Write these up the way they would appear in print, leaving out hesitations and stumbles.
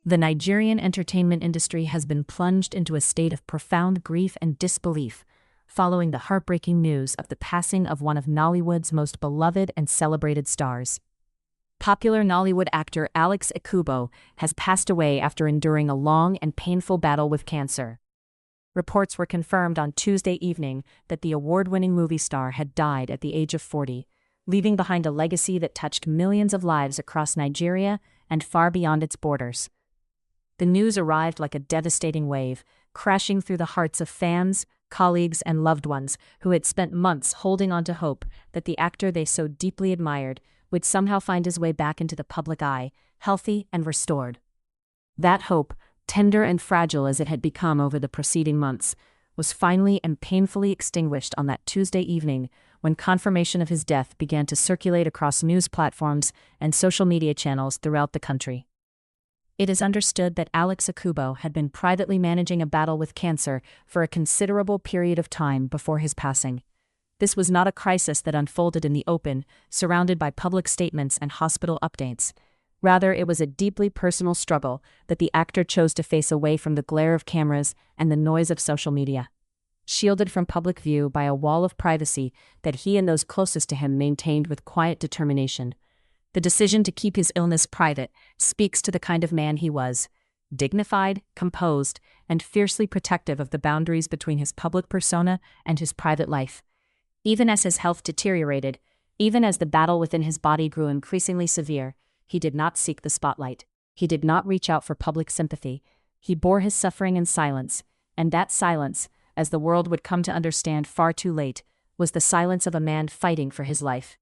The Nigerian entertainment industry has been plunged into a state of profound grief and disbelief following the heartbreaking news of the passing of one of Nollywood's most beloved and celebrated stars. Popular Nollywood actor Alexx Ekubo has passed away after enduring a long and painful battle with cancer. Reports were confirmed on Tuesday evening that the award-winning movie star had died at the age of 40, leaving behind a legacy that touched millions of lives across Nigeria and far beyond its borders. The news arrived like a devastating wave, crashing through the hearts of fans, colleagues, and loved ones who had spent months holding on to hope that the actor they so deeply admired would somehow find his way back into the public eye, healthy and restored. That hope, tender and fragile as it had become over the preceding months, was finally and painfully extinguished on that Tuesday evening when confirmation of his death began to circulate across news platforms and social media channels throughout the country. It is understood that Alexx Ekubo had been privately managing a battle with cancer for a considerable period of time before his passing. This was not a crisis that unfolded in the open, surrounded by public statements and hospital updates. Rather, it was a deeply personal struggle that the actor chose to face away from the glare of cameras and the noise of social media. Shielded from public view by a wall of privacy that he and those closest to him maintained with quiet determination. The decision to keep his illness private speaks to the kind of man he was: dignified, composed, and fiercely protective of the boundaries between his public persona and his private life. Even as his health deteriorated, even as the battle within his body grew increasingly severe, he did not seek the spotlight. He did not reach out for public sympathy. He bore his suffering in silence, and that silence, as the world would come to understand far too late, was the silence of a man fighting for his life.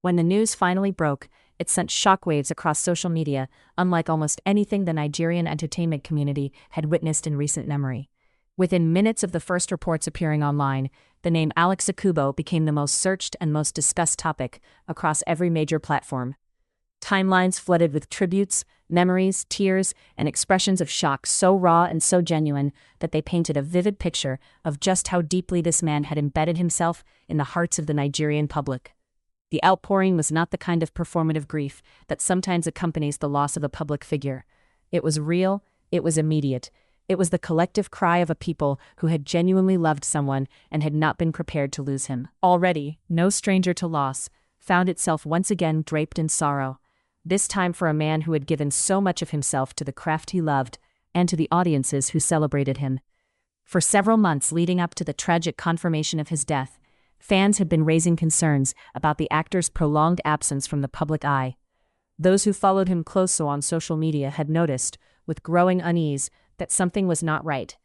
When the news finally broke, it sent shockwaves across social media, unlike almost anything the Nigerian entertainment community had witnessed in recent memory. Within minutes of the first reports appearing online, the name Alexx Ekubo became the most searched and most discussed topic across every major platform. Timelines flooded with tributes, memories, tears, and expressions of shock so raw and so genuine that they painted a vivid picture of just how deeply this man had embedded himself in the hearts of the Nigerian public. The outpouring was not the kind of performative grief that sometimes accompanies the loss of a public figure. It was real, it was immediate. It was the collective cry of a people who had genuinely loved someone and had not been prepared to lose him. Already, no stranger to loss, found itself once again draped in sorrow, this time for a man who had given so much of himself to the craft he loved and to the audiences who celebrated him. For several months leading up to the tragic confirmation of his death, fans had been raising concerns about the actor's prolonged absence from the public eye. Those who followed him closely on social media had noticed, with growing unease, that something was not right.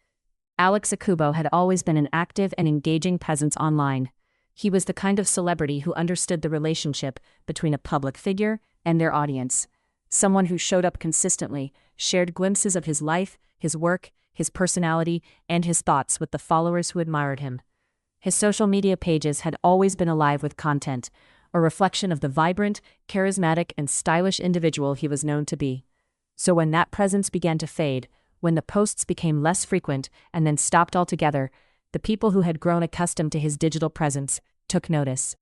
Alexx Ekubo had always been an active and engaging presence online. He was the kind of celebrity who understood the relationship between a public figure and their audience. Someone who showed up consistently, shared glimpses of his life, his work, his personality, and his thoughts with the followers who admired him. His social media pages had always been alive with content, a reflection of the vibrant, charismatic, and stylish individual he was known to be. So when that presence began to fade, when the posts became less frequent and then stopped altogether, the people who had grown accustomed to his digital presence took notice.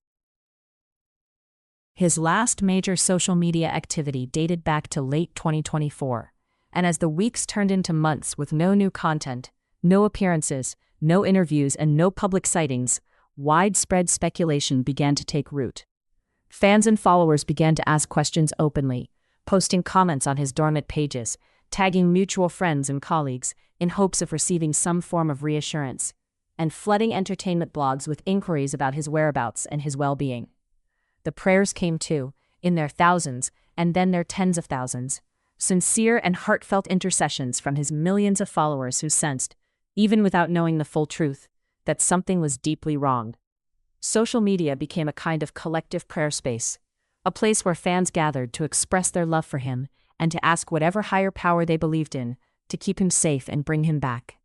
His last major social media activity dated back to late 2024, and as the weeks turned into months with no new content, no appearances, no interviews, and no public sightings, widespread speculation began to take root. Fans and followers began to ask questions openly, posting comments on his dormant pages, tagging mutual friends and colleagues in hopes of receiving some form of reassurance, and flooding entertainment blogs with inquiries about his whereabouts and his well-being. The prayers came too, in their thousands, and then their tens of thousands. Sincere and heartfelt intercessions from his millions of followers who sensed, even without knowing the full truth, that something was deeply wrong. Social media became a kind of collective prayer space, a place where fans gathered to express their love for him and to ask whatever higher power they believed in to keep him safe and bring him back.